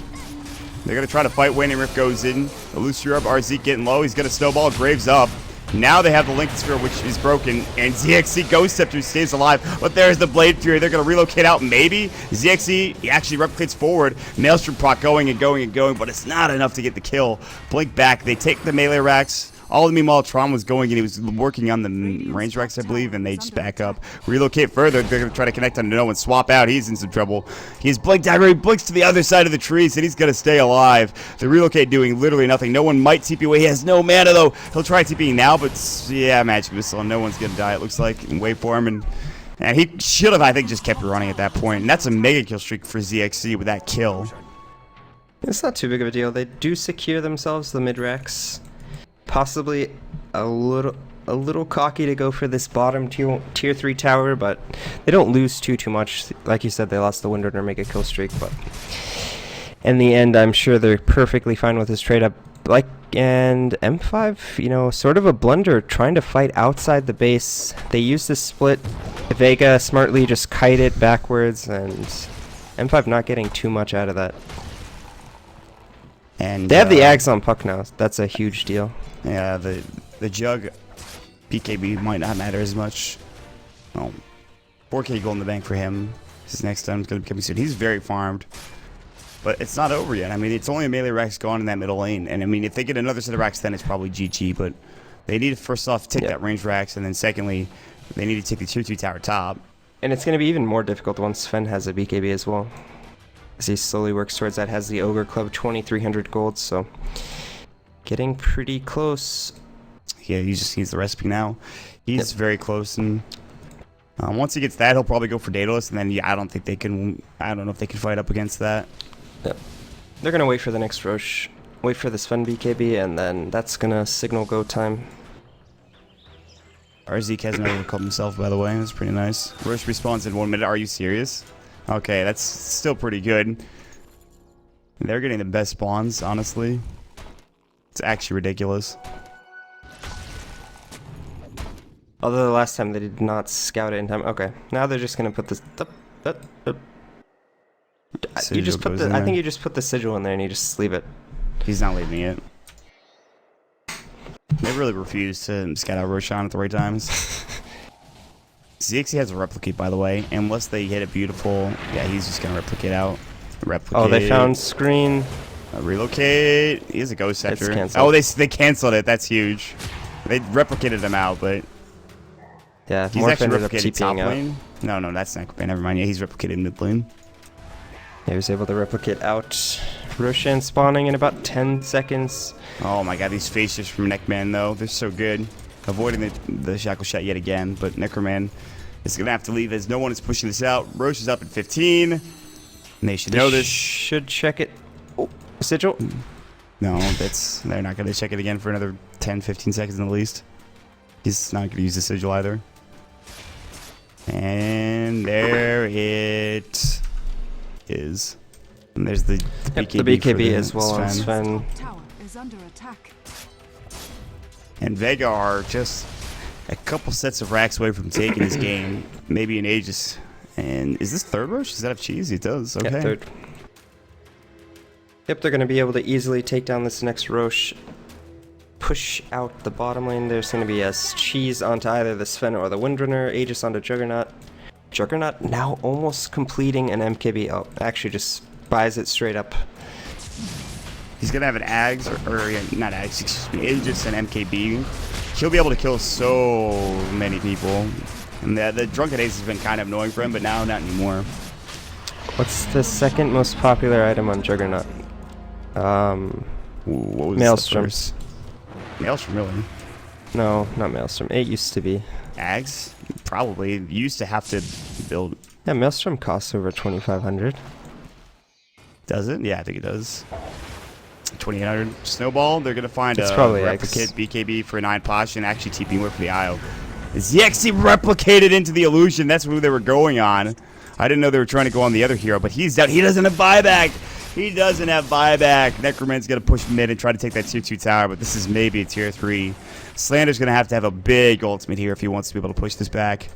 They're gonna try to fight. Waning Rift goes in. Elusive up. RZ getting low. He's gonna snowball. Graves up. Now they have the Link Sphere, which is broken, and ZXC Ghost Scepter stays alive, but there's the Blade Fury. They're going to relocate out, maybe. ZXC, he actually replicates forward. Maelstrom proc going and going and going, but it's not enough to get the kill. Blink back. They take the melee racks. All the meanwhile, Tron was going and he was working on the range racks, I believe, and they just back up. Relocate further. They're going to try to connect on no one. Swap out. He's in some trouble. He's blinked dagger. He blinks to the other side of the trees, and he's going to stay alive. The relocate doing literally nothing. No one might TP away. He has no mana, though. He'll try TPing now, but yeah, magic missile. No one's going to die, it looks like, and wait for him. And he should have, I think, just kept running at that point. And that's a mega kill streak for ZXC with that kill. It's not too big of a deal. They do secure themselves the mid racks. Possibly a little cocky to go for this bottom tier 3 tower, but they don't lose too much. Like you said, they lost the Windrunner mega kill streak, but in the end, I'm sure they're perfectly fine with this trade up. And M5, you know, sort of a blunder trying to fight outside the base. They used this split. Vega smartly just kite it backwards, and M5 not getting too much out of that. And they have the Ags on puck now. That's a huge deal. Yeah, the Jug BKB might not matter as much. Oh, 4K gold in the bank for him. His next time is going to be coming soon. He's very farmed. But it's not over yet. I mean, it's only a melee racks gone in that middle lane. And I mean, if they get another set of racks, then it's probably GG. But they need to first off take that range racks. And then secondly, they need to take the tier 2 tower top. And it's going to be even more difficult once Sven has a BKB as well. As he slowly works towards that, has the Ogre Club 2,300 gold. So getting pretty close. Yeah, he just needs the recipe now. He's very close, and once he gets that, he'll probably go for Daedalus, and then yeah, I don't think they can. I don't know if they can fight up against that. Yep. They're gonna wait for the next Roche, wait for the Sven BKB, and then that's gonna signal go time. Zeke hasn't overcome himself, by the way. That's pretty nice. Roche respawns in 1 minute. Are you serious? Okay, that's still pretty good. They're getting the best spawns, honestly. It's actually ridiculous. Although the last time they did not scout it in time. Okay, now they're just gonna put this. You just put the. I think you just put the sigil in there and you just leave it. He's not leaving it. They really refuse to scout out Roshan at the right times. ZXC has a replicate, by the way. Unless they hit it beautiful, yeah, he's just gonna replicate out. Replicate. Oh, they found screen. Relocate. He has a ghost scepter. Oh, they canceled it. That's huge. They replicated him out, but yeah, he's Morph actually ended up replicated top TPing out. lane. No, that's not. Never mind. Yeah, he's replicated mid lane. Yeah, he was able to replicate out. Roshan spawning in about 10 seconds. Oh my god, these faces from Neckman though, they're so good. Avoiding the shackle shot yet again, but Necroman is gonna have to leave as no one is pushing this out. Roche is up at 15. And they should know this. Should check it. Oh, sigil. No, they're not gonna check it again for another 10-15 seconds at least. He's not gonna use the sigil either. And there it is. And there's the BKB, the BKB for as well on Sven. Tower is under attack. And Vega are just a couple sets of racks away from taking this game. Maybe an Aegis. And is this third Roche? Does that have cheese? It does. Okay. Yeah, third. Yep, they're going to be able to easily take down this next Roche. Push out the bottom lane. There's going to be a cheese onto either the Sven or the Windrunner. Aegis onto Juggernaut. Juggernaut now almost completing an MKB. Oh, actually just buys it straight up. He's going to have an Ags, or not Ags, excuse me, Aegis and MKB. He'll be able to kill so many people. And the Drunken Ace has been kind of annoying for him, but now not anymore. What's the second most popular item on Juggernaut? What was Maelstrom. Maelstrom, really? No, not Maelstrom. It used to be. Ags? Probably. You used to have to build. Yeah, Maelstrom costs over 2,500. Does it? Yeah, I think it does. 2,800. Snowball, they're going to find It's a probably replicate BKB for 9 posh and actually TP more for the IO. ZXC replicated into the illusion. That's who they were going on. I didn't know they were trying to go on the other hero, but he's down. He doesn't have buyback. He doesn't have buyback. Necroman's going to push mid and try to take that tier 2 tower, but this is maybe a tier 3. Slander's going to have a big ultimate here if he wants to be able to push this back.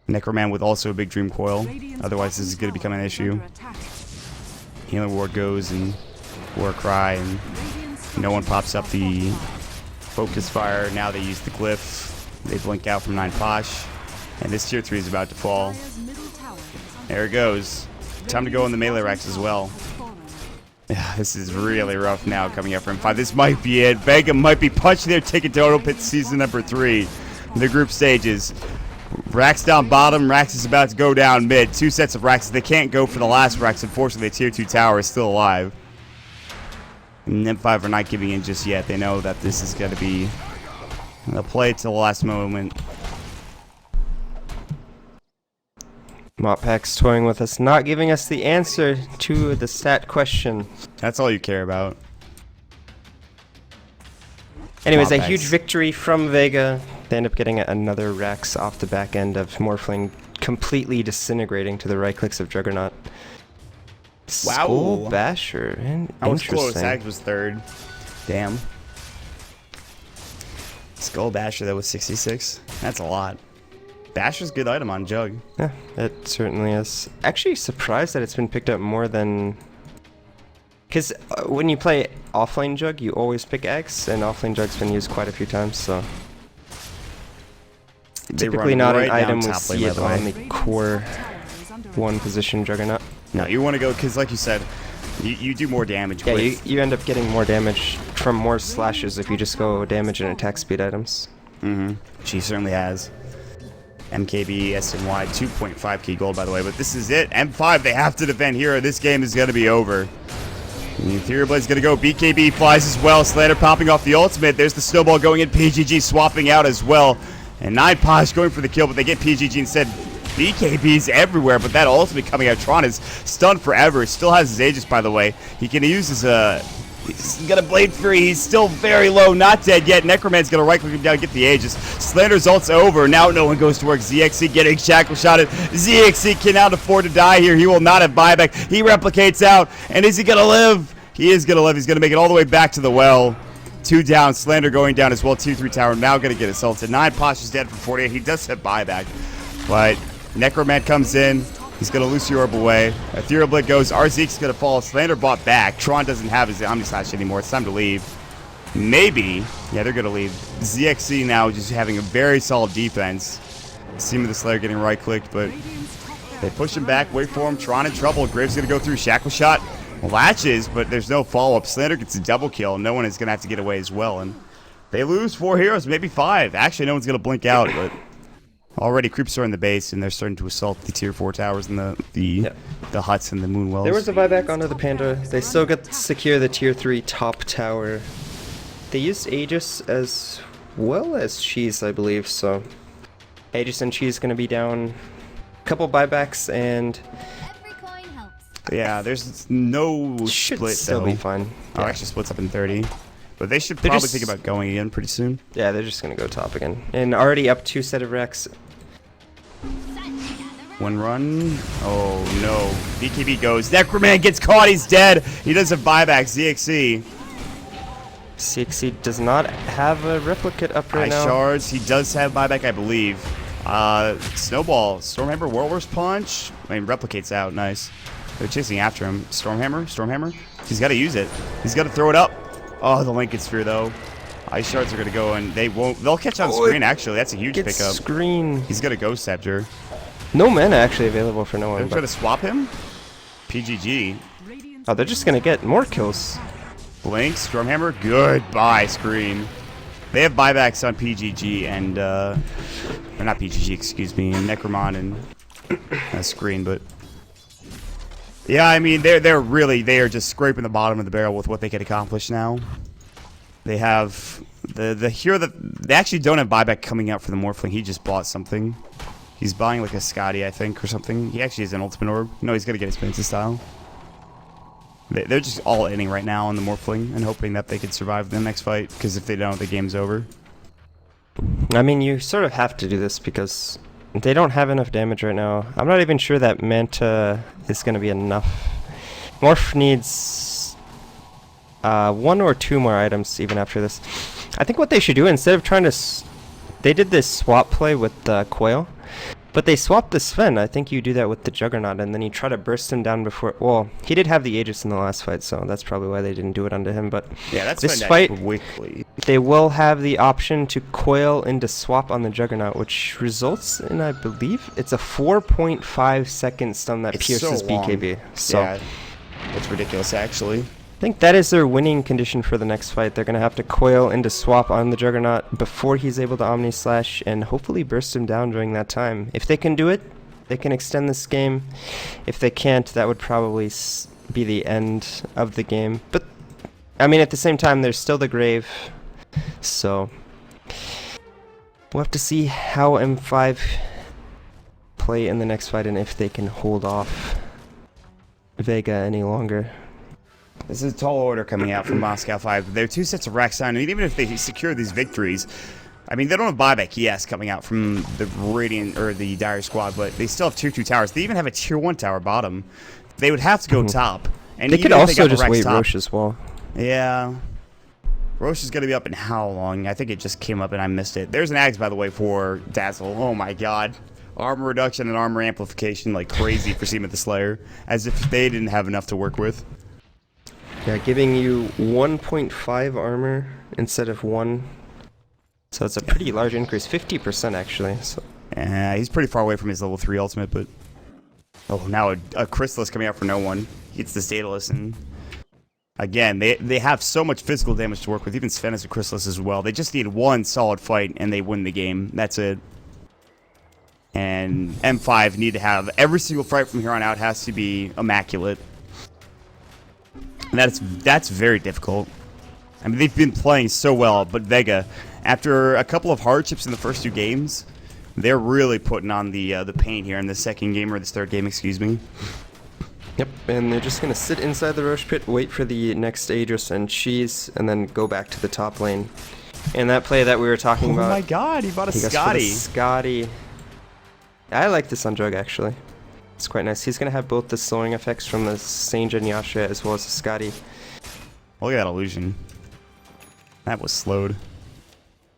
Necroman with also a big Dream Coil. Otherwise, this is going to become an issue. Healing Ward goes and War Cry, and no one pops up the Focus fire. Now they use the glyph. They blink out from 9 Posh. And this tier 3 is about to fall. There it goes. Time to go in the melee racks as well. Yeah, this is really rough now coming up from 5. This might be it. Vega might be punching their ticket to Dota Pit season number 3. The group stages. Rax down bottom. Rax is about to go down mid. 2 sets of Raxes. They can't go for the last Rax. Unfortunately, the tier 2 tower is still alive. And M5 are not giving in just yet. They know that this is going to be a play till the last moment. Moppack's toying with us, not giving us the answer to the stat question. That's all you care about. Anyways, a Moppack's. huge victory from Vega. They end up getting another Rax off the back end of Morphling, completely disintegrating to the right clicks of Juggernaut. Wow. Skull Basher. I was close. Interesting. Ag was 3rd. Damn. Skull Basher, that was 66. That's a lot. Basher's a good item on Jug. Yeah, it certainly is. Actually surprised that it's been picked up more than... Because when you play offlane Jug, you always pick X, and offlane Jug's been used quite a few times, so... They Typically run not right an item down we top lane, see by it the way. on the core 1 position Juggernaut. No, you want to go, because like you said, you do more damage Yeah, with... you end up getting more damage from more slashes if you just go damage and attack speed items. Mm-hmm. She certainly has. MKB, SNY, 2.5k gold, by the way. But this is it. M5, they have to defend here, or this game is going to be over. The Ethereal Blade's going to go. BKB flies as well. Slander popping off the ultimate. There's the snowball going in. PGG swapping out as well. And 9 Posh going for the kill, but they get PGG instead. BKB's everywhere, but that ultimate coming out. Tron is stunned forever. Still has his Aegis, by the way. He can use his... He's got a blade free. He's still very low, not dead yet. Necroman's gonna right click him down, get the Aegis. Slander's ult's over. Now no one goes to work. ZXC getting shackle shotted. ZXC cannot afford to die here. He will not have buyback. He replicates out. And is he gonna live? He is gonna live. He's gonna make it all the way back to the well. 2 down. Slander going down as well. 2-3 tower. Now gonna get assaulted. 9 Posh is dead for 48. He does have buyback. But Necroman comes in. He's going to loose the orb away. Ethereal Blade goes. Arzeek's going to fall. Slander bought back. Tron doesn't have his Omni Slash anymore. It's time to leave. Maybe. Yeah, they're going to leave. ZXC now just having a very solid defense. Seeing the Slayer getting right-clicked, but they push him back. Wait for him. Tron in trouble. Graves going to go through. Shackle shot. Latches, but there's no follow-up. Slander gets a double kill. No one is going to have to get away as well. And they lose 4 heroes, maybe 5. Actually, no one's going to blink out, but... Already creeps are in the base, and they're starting to assault the tier 4 towers and the huts and the moonwells. There was a buyback onto the Panda. They still get to secure the tier 3 top tower. They used Aegis as well as Cheese, I believe, so... Aegis and Cheese gonna be down a couple buybacks, and... Every coin helps. Yeah, there's no Should split, still though. be fine. Oh, Yeah. actually splits up in 30. But they should They're probably just- think about going again pretty soon. Yeah, they're just gonna go top again. And already up 2 set of Rex. One run. Oh, no. BKB goes. Necroman gets caught. He's dead. He does have buyback. ZXC. CXC does not have a replicate up right Ice now. shards. He does have buyback, I believe. Snowball. Stormhammer. Whirlwind Punch. I mean, replicates out. Nice. They're chasing after him. Stormhammer. Stormhammer. He's got to use it. He's got to throw it up. Oh, the Lincoln Sphere, though. Ice shards are going to go, and they won't. They'll catch on screen, actually. That's a huge Gets pickup. screen. He's got a Ghost Scepter. No mana actually available for no They're one. trying to But, swap him? PGG. oh, they're just gonna get more kills. Blink. Stormhammer. Goodbye, screen. They have buybacks on PGG and, or not PGG, excuse me, Necromon and screen, but... Yeah, I mean, they are just scraping the bottom of the barrel with what they can accomplish now. They have the hero that they actually don't have buyback coming out for the Morphling. He just bought something. He's buying like a Scotty, I think, or something. He actually has an ultimate orb. No, he's gonna get his Princess style. They're just all inning right now on the Morphling and hoping that they can survive the next fight. Because if they don't, the game's over. I mean, you sort of have to do this because they don't have enough damage right now. I'm not even sure that Manta is going to be enough. Morph needs 1 or 2 more items even after this. I think what they should do, instead of trying to... they did this swap play with Coil. But they swapped the Sven. I think you do that with the Juggernaut, and then you try to burst him down before... Well, he did have the Aegis in the last fight, so that's probably why they didn't do it onto him. But yeah, that's this fight, quickly. they will have the option to coil into swap on the Juggernaut, which results in, I believe, it's a 4.5 second stun that pierces so long. BKB. So Yeah, it's ridiculous, actually. I think that is their winning condition for the next fight. They're going to have to coil into swap on the Juggernaut before he's able to Omni Slash and hopefully burst him down during that time. If they can do it, they can extend this game. If they can't, that would probably be the end of the game. But, I mean, at the same time, there's still the Grave. So, we'll have to see how M5 play in the next fight and if they can hold off Vega any longer. This is a tall order coming out from Moscow 5. There are 2 sets of racks down, and even if they secure these victories, I mean, they don't have buyback, yes, coming out from the Radiant or the Dire squad, but they still have tier 2 towers. They even have a tier 1 tower bottom. They would have to go top. And They could even if also got the just racks wait top, Roche as well. Yeah. Roche is going to be up in how long? I think it just came up and I missed it. There's an Ags, by the way, for Dazzle. Oh my god. Armor reduction and armor amplification like crazy for Seema the Slayer. As if they didn't have enough to work with. Yeah, giving you 1.5 armor instead of 1. So it's a pretty large increase, 50% actually. So He's pretty far away from his level 3 ultimate, but... Oh, now a Chrysalis coming out for no one. Hits the Daedalus, and... Again, they have so much physical damage to work with. Even Sven has a Chrysalis as well. They just need one solid fight, and they win the game. That's it. And M5 need to have... Every single fight from here on out has to be immaculate. And that's very difficult. I mean, they've been playing so well, but Vega, after a couple of hardships in the first 2 games, they're really putting on the pain here in the second game, or this third game, excuse me. yep, and they're just going to sit inside the Roche pit, wait for the next Aegis and Cheese, and then go back to the top lane. And that play that we were talking about... Oh my god, he bought a he goes for Scotty. the Scotty. I like this on Jug, actually. It's quite nice. He's going to have both the slowing effects from the Sange and Yasha as well as the Scotty. Look at that illusion. That was slowed.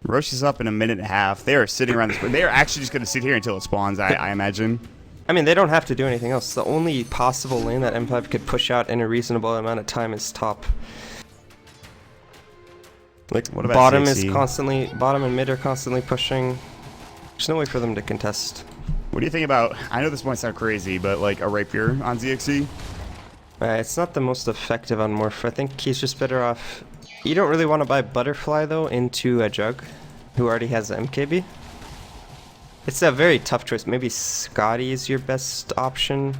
Roche is up in a minute and a half. They are sitting around this. They are actually just going to sit here until it spawns, I imagine. I mean, they don't have to do anything else. The only possible lane that M5 could push out in a reasonable amount of time is top. Like, What about bottom CXC? is constantly... Bottom and mid are constantly pushing. There's no way for them to contest. What do you think about... I know this might sound crazy, but like a Rapier on ZXC? It's not the most effective on Morph. I think he's just better off... You don't really want to buy Butterfly, though, into a Jug, who already has MKB. It's a very tough choice. Maybe Scotty is your best option.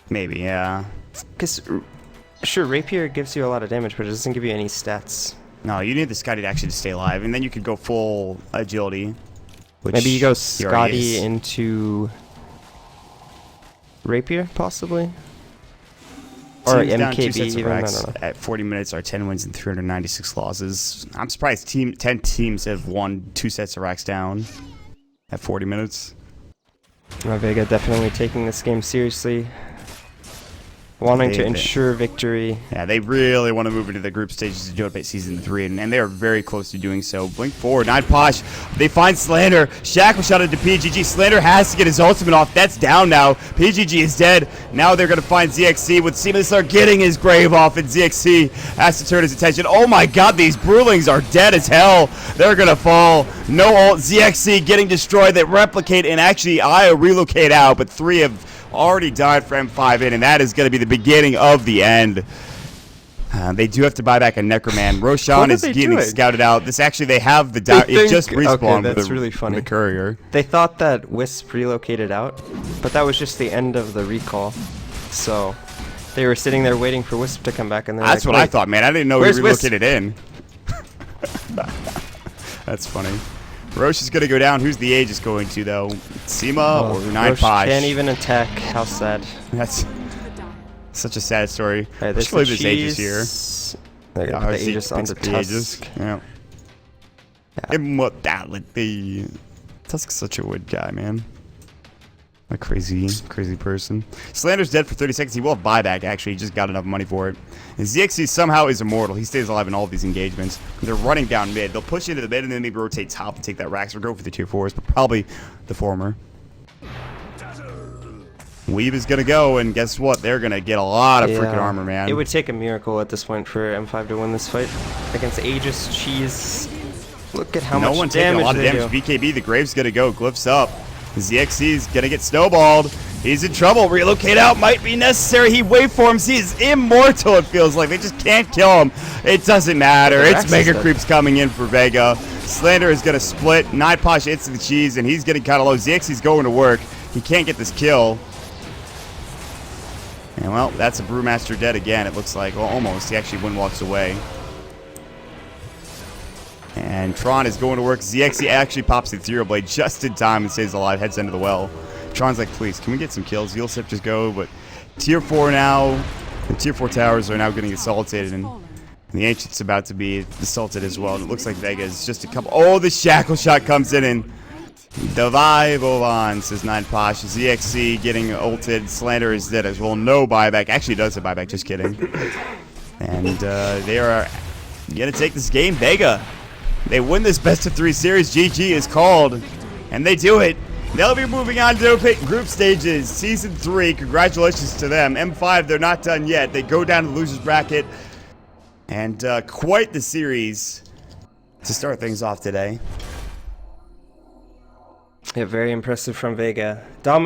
Maybe, yeah. Because, sure, Rapier gives you a lot of damage, but it doesn't give you any stats. No, you need the Scotty to actually stay alive, and then you could go full agility. Maybe you go he already Scotty is. into Rapier, possibly? Or Teams down 2 MKB sets of even, I racks don't know. at 40 minutes are 10 wins and 396 losses. I'm surprised 10 teams have won 2 sets of racks down at 40 minutes. Vega definitely taking this game seriously. Wanting to ensure victory. Yeah, they really want to move into the group stages of Dota Pit Season 3, and they are very close to doing so. Blink forward, 9 Posh. They find Slander. Shack will shot into PGG. Slander has to get his ultimate off. That's down now. PGG is dead. Now they're going to find ZXC with Seamless getting his grave off, and ZXC has to turn his attention. Oh my god, these Brewlings are dead as hell. They're going to fall. No ult. ZXC getting destroyed. They replicate, and actually IO relocate out, but 3 have already died for M5 in, and that is going to be the beginning of the end. They do have to buy back a Necroman. Roshan is getting scouted out. This actually, they have the it just respawned that's with really funny. the courier. They thought that Wisp relocated out, but that was just the end of the recall. So they were sitting there waiting for Wisp to come back, and That's like, what I thought, man. I didn't know he where's Wisp? relocated in. That's funny. Roche is going to go down. Who's the Aegis going to, though? Seema or 9 Roche Posh? can't even attack. How sad. That's such a sad story. Right, Let's leave this Aegis here. There, Yeah, the Aegis on the Tusk. Yeah. Immortality. Tusk's such a wood guy, man. A crazy person. Slander's dead for 30 seconds. He will have buyback, actually. He just got enough money for it. And ZXC somehow is immortal. He stays alive in all of these engagements. They're running down mid. They'll push into the mid and then maybe rotate top and take that Rax or go for the tier 4s, but probably the former. Weave is going to go, and guess what? They're going to get a lot of freaking armor, man. It would take a miracle at this point for M5 to win this fight against Aegis. Cheese. Look at how much damage. No one taking a lot of damage. BKB, the Grave's going to go. Glyphs up. ZXC's gonna get snowballed. He's in trouble. Relocate out might be necessary. He waveforms. He is immortal, it feels like. They just can't kill him. It doesn't matter. It's Mega Creeps coming in for Vega. Slander is gonna split. Nightposh hits the cheese, and he's getting kind of low. ZXC's going to work. He can't get this kill. And well, that's a Brewmaster dead again, it looks like. Well, almost. He actually walks away. And Tron is going to work. ZXC actually pops the Ethereal Blade just in time and stays alive, heads into the well. Tron's like, please, can we get some kills? Yulsip just go, but tier 4 now. The tier 4 towers are now getting assaulted, and the Ancient's about to be assaulted as well. And it looks like Vega is just a couple. Oh, the Shackle Shot comes in, and the vibe on, says Nightposh. ZXC getting ulted. Slander is dead as well. No buyback. Actually does have buyback, just kidding. And they are going to take this game. Vega. They win this best-of-3 series. GG is called, and they do it. They'll be moving on to Dota Pit group stages, Season 3. Congratulations to them. M5, they're not done yet. They go down to the loser's bracket, and quite the series to start things off today. Yeah, very impressive from Vega. Dominant.